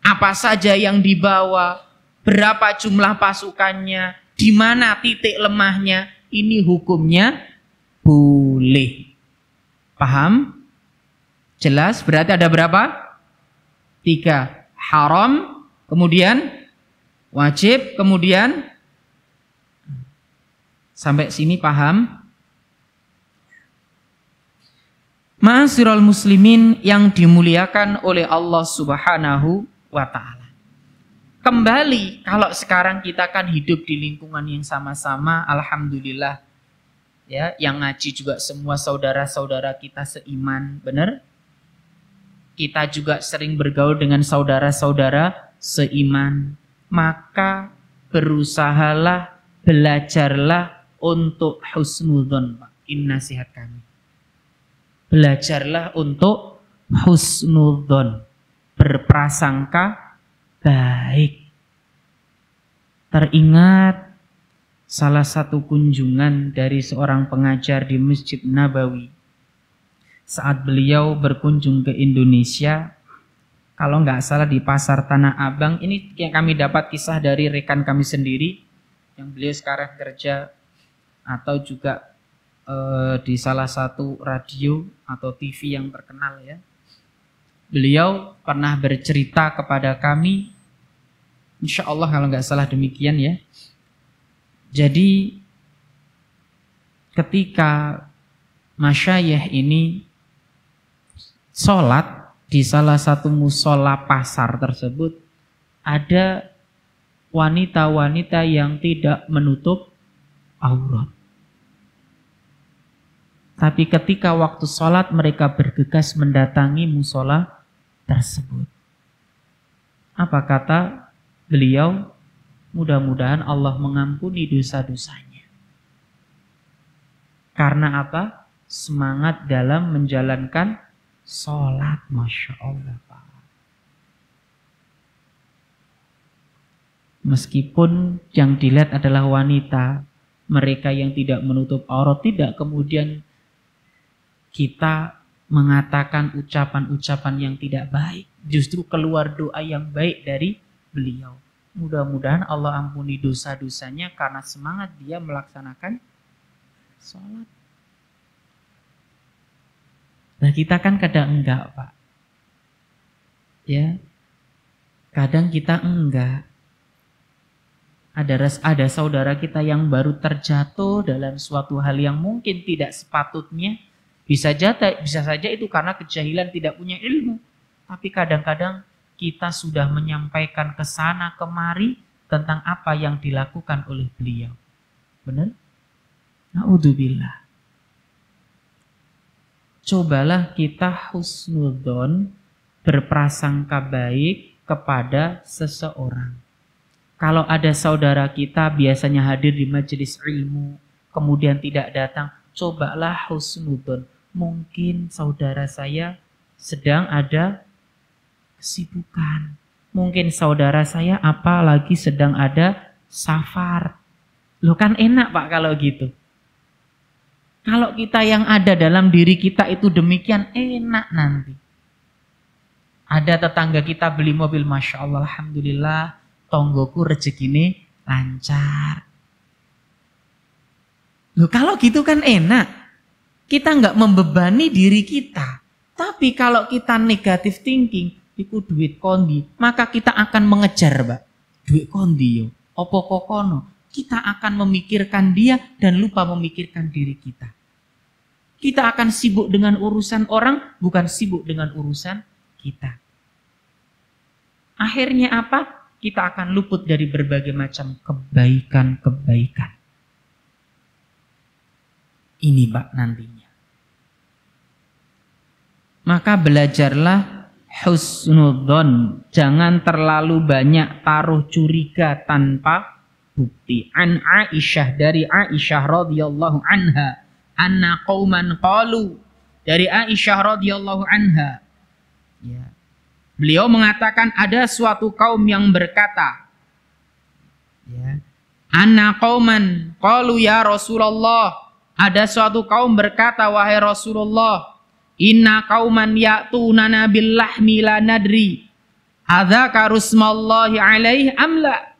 apa saja yang dibawa, berapa jumlah pasukannya, di mana titik lemahnya. Ini hukumnya boleh. Paham? Jelas? Berarti ada berapa? 3. Haram, kemudian wajib, kemudian sampai sini paham? Ma'asyiral muslimin yang dimuliakan oleh Allah Subhanahu wa ta'ala. Kembali, kalau sekarang kita kan hidup di lingkungan yang sama-sama, alhamdulillah. Ya, yang ngaji juga semua saudara-saudara kita seiman, benar? Kita juga sering bergaul dengan saudara-saudara seiman. Maka berusahalah, belajarlah untuk husnudzon, Pak. Ini nasihat kami. Belajarlah untuk husnudzon, berprasangka baik. Teringat salah satu kunjungan dari seorang pengajar di Masjid Nabawi. Saat beliau berkunjung ke Indonesia, kalau nggak salah di Pasar Tanah Abang. Ini yang kami dapat kisah dari rekan kami sendiri yang beliau sekarang kerja atau juga di salah satu radio atau TV yang terkenal ya. Beliau pernah bercerita kepada kami, insya Allah kalau nggak salah demikian ya. Jadi ketika masyayikh ini sholat di salah satu musola pasar tersebut, ada wanita-wanita yang tidak menutup aurat. Tapi ketika waktu sholat mereka bergegas mendatangi musola tersebut. Apa kata beliau? Mudah-mudahan Allah mengampuni dosa-dosanya. Karena apa? Semangat dalam menjalankan sholat. Masya Allah Pak. Meskipun yang dilihat adalah wanita, mereka yang tidak menutup aurat, tidak kemudian kita mengatakan ucapan-ucapan yang tidak baik. Justru keluar doa yang baik dari beliau. Mudah-mudahan Allah ampuni dosa-dosanya karena semangat dia melaksanakan sholat. Nah kita kan kadang enggak Pak. Ya, kadang kita enggak. Ada saudara kita yang baru terjatuh dalam suatu hal yang mungkin tidak sepatutnya. Bisa saja itu karena kejahilan, tidak punya ilmu. Tapi kadang-kadang kita sudah menyampaikan ke sana kemari tentang apa yang dilakukan oleh beliau. Benar? Na'udzubillah. Cobalah kita husnudzon, berprasangka baik kepada seseorang. Kalau ada saudara kita biasanya hadir di majelis ilmu, kemudian tidak datang, cobalah husnudzon. Mungkin saudara saya sedang ada kesibukan. Mungkin saudara saya apalagi sedang ada safar. Loh kan enak Pak kalau gitu. Kalau kita yang ada dalam diri kita itu demikian enak nanti. Ada tetangga kita beli mobil, Masya Allah, Alhamdulillah, tonggoku rezekine lancar. Loh kalau gitu kan enak. Kita nggak membebani diri kita. Tapi kalau kita negatif thinking, itu duit kondi, maka kita akan mengejar, Mbak. Duit kondi yo, opo kokono. Kita akan memikirkan dia dan lupa memikirkan diri kita. Kita akan sibuk dengan urusan orang, bukan sibuk dengan urusan kita. Akhirnya apa? Kita akan luput dari berbagai macam kebaikan-kebaikan. Ini Mbak nantinya. Maka belajarlah husnudzon. Jangan terlalu banyak taruh curiga tanpa bukti. An Aisyah, dari Aisyah radhiyallahu anha, anna qauman qalu, dari Aisyah radhiyallahu anha. Ya. Beliau mengatakan ada suatu kaum yang berkata, ya, anna qauman qalu ya Rasulullah, ada suatu kaum berkata wahai Rasulullah, inna qauman ya'tunana bil lahmi la nadri adzaka rusmallahi alaihi amla.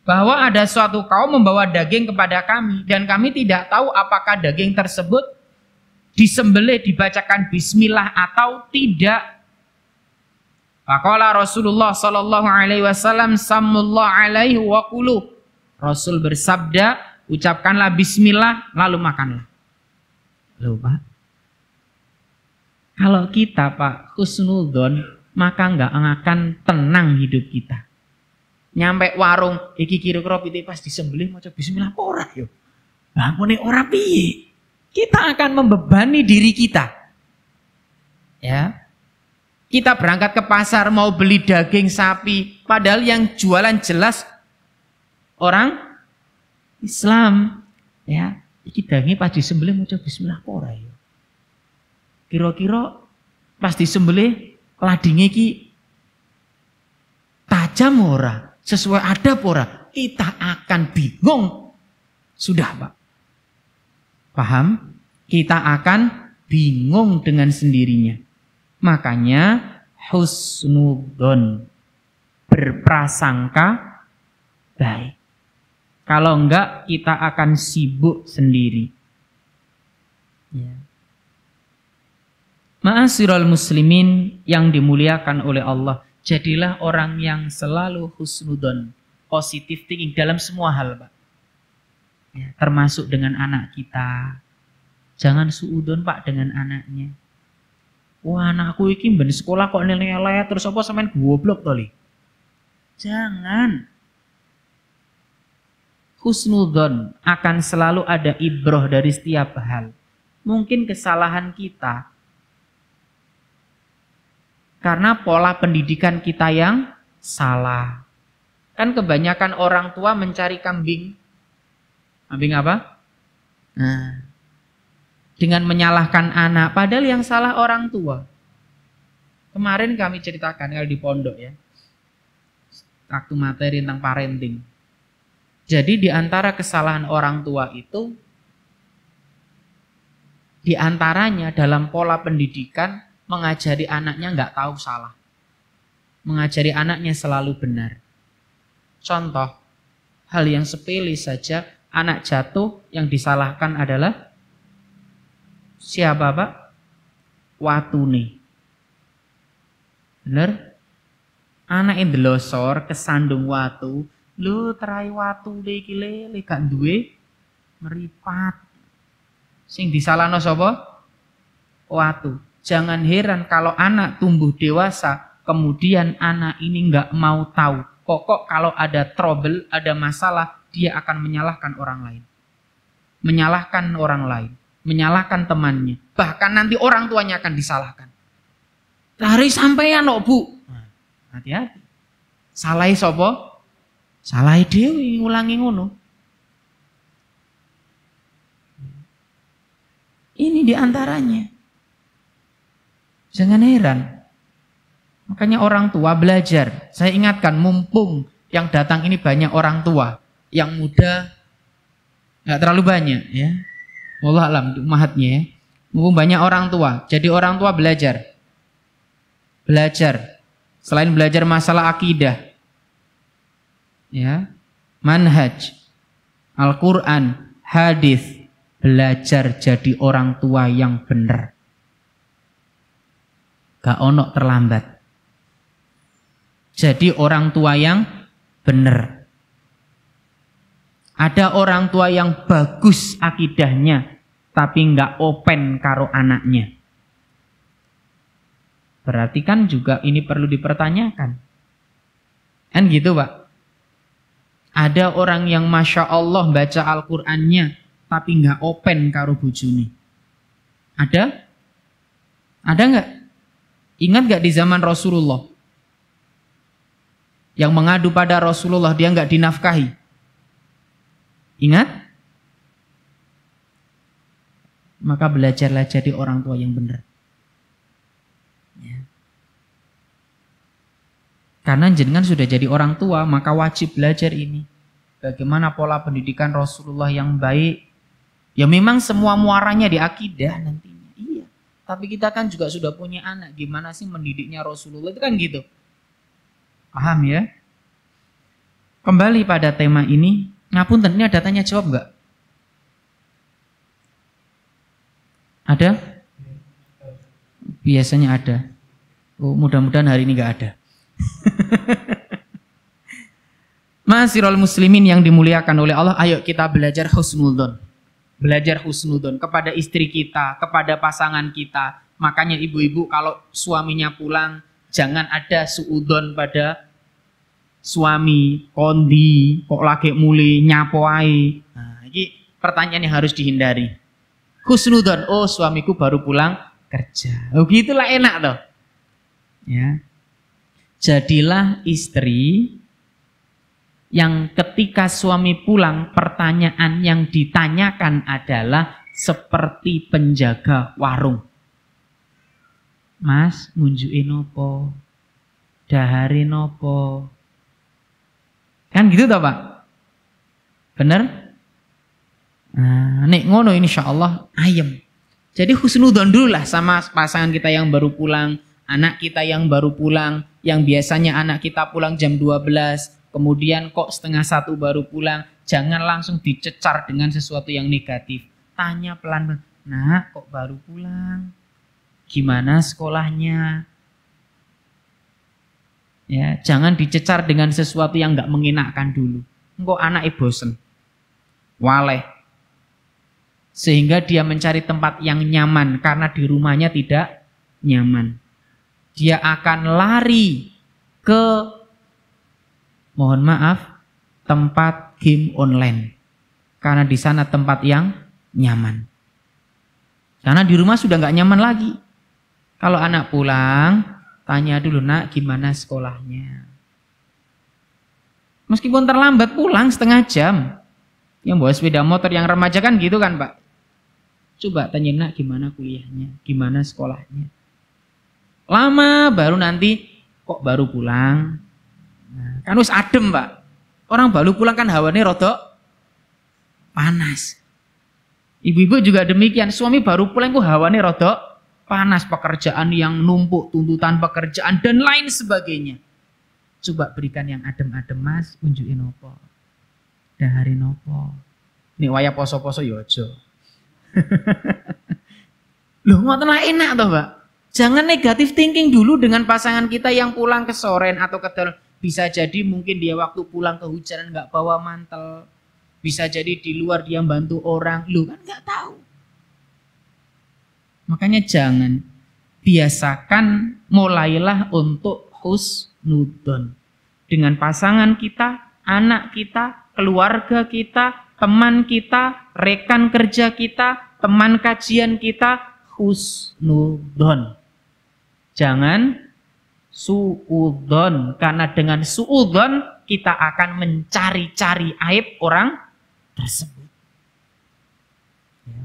Bahwa ada suatu kaum membawa daging kepada kami dan kami tidak tahu apakah daging tersebut disembelih dibacakan bismillah atau tidak. Faqala Rasulullah sallallahu alaihi wasallam sammullah alaihi wa kulu. Rasul bersabda, ucapkanlah bismillah lalu makanlah. Loh Pak, kalau kita Pak husnudzon, maka nggak akan tenang hidup kita. Nyampe warung, iki kira-kira pite pas disembelih maca bismillah apa ora yo. Lah ngene ora piye? Kita akan membebani diri kita. Ya. Kita berangkat ke pasar mau beli daging sapi, padahal yang jualan jelas orang Islam. Ya, iki daging pas disembelih maca bismillah apa ora yo. Kira-kira pas disembelih ladinge iki tajam ora, sesuai adab ora, kita akan bingung. Sudah Pak, paham? Kita akan bingung dengan sendirinya. Makanya husnudzon, berprasangka baik. Kalau enggak, kita akan sibuk sendiri. Ya. Ma'asyiral muslimin yang dimuliakan oleh Allah, jadilah orang yang selalu husnudzon, positive thinking dalam semua hal, Pak. Ya, termasuk dengan anak kita. Jangan suudzon, Pak, dengan anaknya. Wah, anakku iki ben sekolah kok nilai terus apa sampean goblok to, Li? Jangan. Husnudzon, akan selalu ada ibroh dari setiap hal. Mungkin kesalahan kita karena pola pendidikan kita yang salah. Kan kebanyakan orang tua mencari kambing. Kambing apa? Nah, dengan menyalahkan anak, padahal yang salah orang tua. Kemarin kami ceritakan kalau di pondok ya, waktu materi tentang parenting. Jadi di antara kesalahan orang tua itu, di antaranya dalam pola pendidikan mengajari anaknya nggak tahu salah, mengajari anaknya selalu benar. Contoh, hal yang sepele saja, anak jatuh yang disalahkan adalah siapa, Pak? Watune. Bener? Anak yang delosor kesandung watu, lu terai watu deh iki gak duwe meripat. Sing disalahno sapa? Watu. Jangan heran kalau anak tumbuh dewasa, kemudian anak ini nggak mau tahu. Pokok kalau ada trouble, ada masalah, dia akan menyalahkan orang lain. Menyalahkan orang lain. Menyalahkan temannya. Bahkan nanti orang tuanya akan disalahkan. Dari sampeyan kok, Bu. Hati-hati. Salahi sapa? Salahi dhewe ngulangi ngono. Ini diantaranya. Jangan heran. Makanya orang tua belajar. Saya ingatkan, mumpung yang datang ini banyak orang tua, yang muda nggak terlalu banyak ya. Wallah alam umatnya ya. Mumpung banyak orang tua, jadi orang tua belajar. Belajar. Selain belajar masalah akidah, ya, manhaj, Al-Quran, hadis, belajar jadi orang tua yang benar. Gak ono terlambat. Jadi orang tua yang benar. Ada orang tua yang bagus akidahnya, tapi nggak open karo anaknya. Berarti kan juga ini perlu dipertanyakan. Kan gitu, Pak. Ada orang yang Masya Allah baca Al-Qurannya, tapi nggak open karo bojone. Ada? Ada nggak? Ingat nggak di zaman Rasulullah? Yang mengadu pada Rasulullah, dia nggak dinafkahi. Ingat? Maka belajarlah jadi orang tua yang benar. Ya. Karena jenengan sudah jadi orang tua, maka wajib belajar ini. Bagaimana pola pendidikan Rasulullah yang baik. Ya memang semua muaranya di akidah nantinya. Iya. Tapi kita kan juga sudah punya anak. Gimana sih mendidiknya Rasulullah, itu kan gitu. Paham ya? Kembali pada tema ini, ngapunten, ini ada tanya jawab enggak? Ada? Biasanya ada. Oh, mudah-mudahan hari ini enggak ada. Ma'asyiral muslimin yang dimuliakan oleh Allah, ayo kita belajar husnudzon. Belajar husnudzon kepada istri kita, kepada pasangan kita. Makanya ibu-ibu kalau suaminya pulang, jangan ada suudzon pada suami, kondi, kok lagi muli nyapo ae. Nah, ini pertanyaan yang harus dihindari. Husnudzon, oh suamiku baru pulang kerja. Oh gitulah enak toh. Ya. Jadilah istri yang ketika suami pulang, pertanyaan yang ditanyakan adalah seperti penjaga warung. Mas, ngunjukin nopo? Dahari nopo? Kan gitu toh, Pak? Bener? Nah, nek ngono insya Allah ayem. Jadi husnudzon dulu lah sama pasangan kita yang baru pulang. Anak kita yang baru pulang, yang biasanya anak kita pulang jam 12, kemudian kok setengah 1 baru pulang, jangan langsung dicecar dengan sesuatu yang negatif. Tanya pelan-pelan, "Nak, kok baru pulang? Gimana sekolahnya?" Ya, jangan dicecar dengan sesuatu yang nggak mengenakan dulu. Engkau anaknya bosen, waleh. Sehingga dia mencari tempat yang nyaman karena di rumahnya tidak nyaman. Dia akan lari ke, mohon maaf, tempat game online. Karena di sana tempat yang nyaman. Karena di rumah sudah nggak nyaman lagi. Kalau anak pulang, tanya dulu, "Nak, gimana sekolahnya?" Meskipun terlambat pulang setengah jam. Yang bawa sepeda motor, yang remaja kan gitu kan, Pak. Coba tanya, "Nak, gimana kuliahnya? Gimana sekolahnya?" Lama baru nanti, "Kok baru pulang?" Nah, kan wis adem, Pak. Orang baru pulang kan hawanya rodok panas. Ibu-ibu juga demikian, suami baru pulang kok hawanya rodok panas, pekerjaan yang numpuk, tuntutan pekerjaan dan lain sebagainya. Coba berikan yang adem-adem, "Mas, unjukin opo, daharin opo." Nih waya poso-poso ya aja. Loh, ngoten lah enak toh, Pak. Jangan negatif thinking dulu dengan pasangan kita yang pulang ke soren atau ke bisa jadi mungkin dia waktu pulang kehujanan nggak bawa mantel. Bisa jadi di luar dia bantu orang. Lu kan nggak tahu. Makanya jangan. Biasakan, mulailah untuk husnudon. Dengan pasangan kita, anak kita, keluarga kita, teman kita, rekan kerja kita, teman kajian kita, husnudon. Jangan suudon, karena dengan suudon kita akan mencari-cari aib orang tersebut. Ya.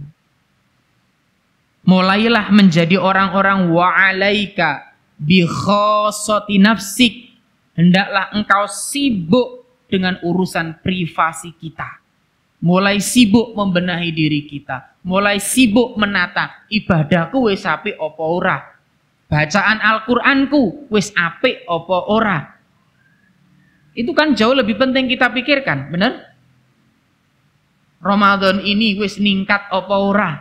Mulailah menjadi orang-orang wa'alaika bi khossati nafsik. Hendaklah engkau sibuk dengan urusan privasi kita. Mulai sibuk membenahi diri kita. Mulai sibuk menata ibadahku wis apik apa ora. Bacaan Al-Qur'anku wis apik apa ora. Itu kan jauh lebih penting kita pikirkan, benar? Ramadan ini wis ningkat apa ora.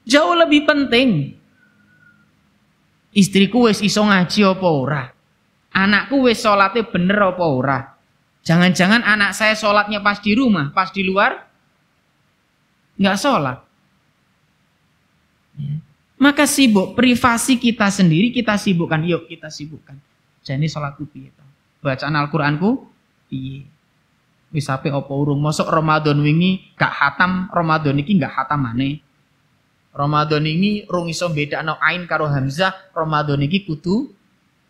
Jauh lebih penting. Istriku wis iso ngaji apa ora. Anakku wis sholatnya bener apa ora. Jangan-jangan anak saya sholatnya pas di rumah, pas di luar nggak sholat. Ya. Maka sibuk, privasi kita sendiri kita sibukkan. Yuk kita sibukkan. Jadi sholatku piye to? Bacaan Al-Qur'anku piye? Wis apik apa urung? Mosok Ramadan wingi gak hatam, Ramadan iki gak hatam maneh. Ramadan ini rung iso bedakno ain karo hamzah, Ramadan iki kudu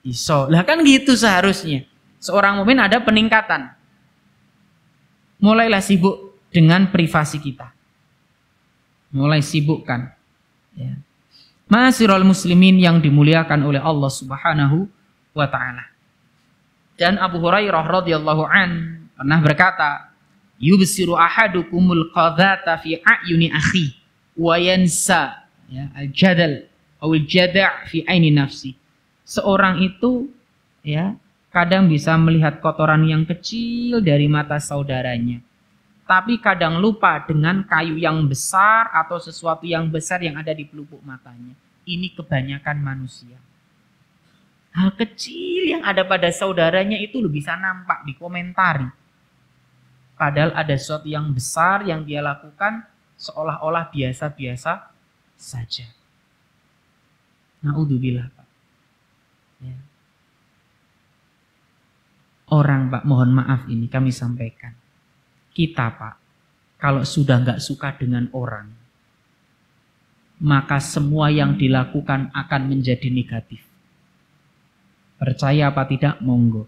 iso. Lah kan gitu seharusnya. Seorang mukmin ada peningkatan. Mulailah sibuk dengan privasi kita. Mulai sibukkan. Ya. Ma'asyiral muslimin yang dimuliakan oleh Allah Subhanahu wa taala. Dan Abu Hurairah radhiyallahu an pernah berkata, "Yubsiru ahadukumul qadhata fi a'yuni akhi wa yansa ya al-jadal atau al-jada' fi aini nafsi." Seorang itu ya kadang bisa melihat kotoran yang kecil dari mata saudaranya, tapi kadang lupa dengan kayu yang besar atau sesuatu yang besar yang ada di pelupuk matanya. Ini kebanyakan manusia. Hal kecil yang ada pada saudaranya itu bisa nampak, dikomentari. Padahal ada sesuatu yang besar yang dia lakukan seolah-olah biasa-biasa saja. Naudzubillah, Pak. Ya. Orang, Pak, mohon maaf ini kami sampaikan. Kita, Pak, kalau sudah nggak suka dengan orang, maka semua yang dilakukan akan menjadi negatif. Percaya apa tidak, monggo.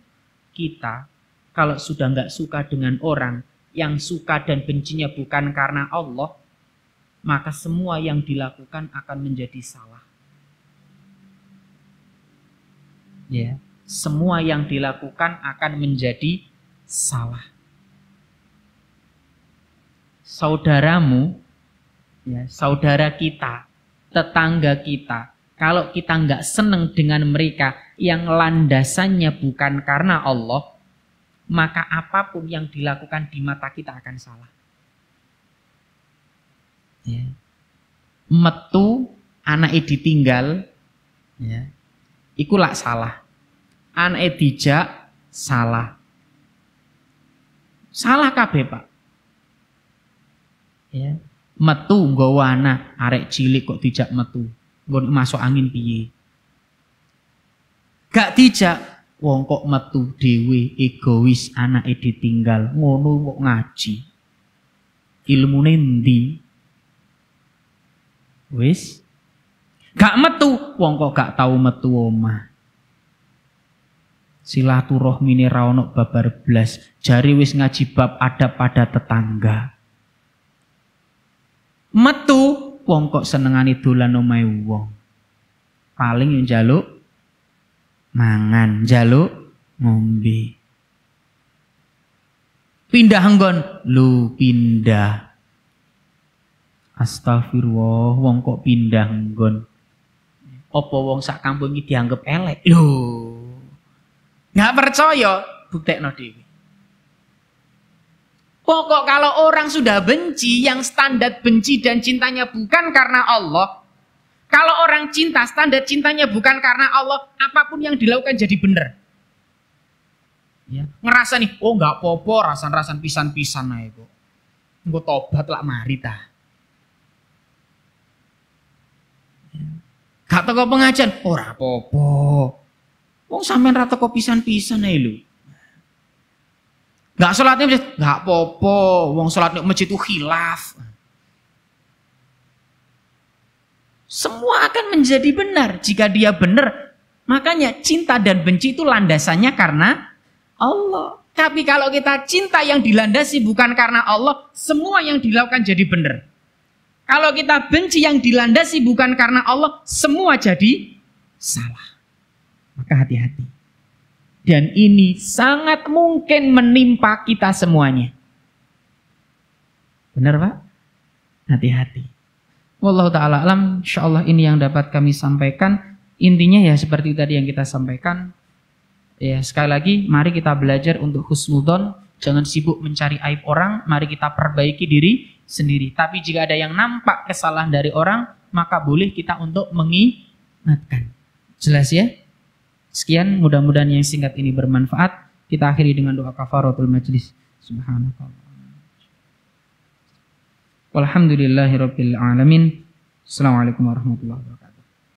Kita, kalau sudah nggak suka dengan orang, yang suka dan bencinya bukan karena Allah, maka semua yang dilakukan akan menjadi salah. Ya, semua yang dilakukan akan menjadi salah. Saudaramu, ya, saudara kita, tetangga kita, Kalau kita nggak seneng dengan mereka yang landasannya bukan karena Allah, maka apapun yang dilakukan di mata kita akan salah. Ya. Metu anake ditinggal, ya, iku lak salah. Anake dijak salah. Salah kabeh, Pak. Ya. Metu nggawa anak arek cilik kok dijak metu. Nggon masuk angin piye? Gak dijak, wong kok metu dhewe egois anake ditinggal. Ngono kok ngaji. Ilmune ndi? Wis gak metu, wong kok gak tau metu omah. Silaturahmine ra ono babar blas, jari wis ngaji bab adab pada tetangga. Metu, wong kok senengane dolan omahe wong. Paling yo njaluk mangan, njaluk ngombe. Pindah nggon, lu pindah. Astagfirullah, wong kok pindah nggon. Apa wong sak kampung iki dianggep elek? Lho. Nggak percaya, buktekno dhewe. Pokok kalau orang sudah benci, yang standar benci dan cintanya bukan karena Allah. Kalau orang cinta, standar cintanya bukan karena Allah, apapun yang dilakukan jadi benar. Ya. Ngerasa nih, oh nggak popo, rasan-rasan pisan-pisan ae kok. Engko tobat lah mari ta. Gak teko pengajian, ora apa-apa. Wong sampean ra teko pisan-pisan ae lho. Gak salatnya masjid, gak apa-apa. Wong salat nek masjid itu khilaf. Semua akan menjadi benar jika dia benar. Makanya cinta dan benci itu landasannya karena Allah. Tapi kalau kita cinta yang dilandasi bukan karena Allah, semua yang dilakukan jadi benar. Kalau kita benci yang dilandasi bukan karena Allah, semua jadi salah. Maka hati-hati. Dan ini sangat mungkin menimpa kita semuanya. Benar, Pak? Hati-hati. Wallahu ta'ala alam, insyaallah ini yang dapat kami sampaikan. Intinya ya seperti tadi yang kita sampaikan. Ya, sekali lagi mari kita belajar untuk husnudzon. Jangan sibuk mencari aib orang, mari kita perbaiki diri sendiri. Tapi jika ada yang nampak kesalahan dari orang, maka boleh kita untuk mengingatkan. Jelas ya? Sekian, mudah-mudahan yang singkat ini bermanfaat. Kita akhiri dengan doa kafaratul majlis. Subhanallah. Walhamdulillahirabbil alamin. Assalamualaikum warahmatullahi wabarakatuh.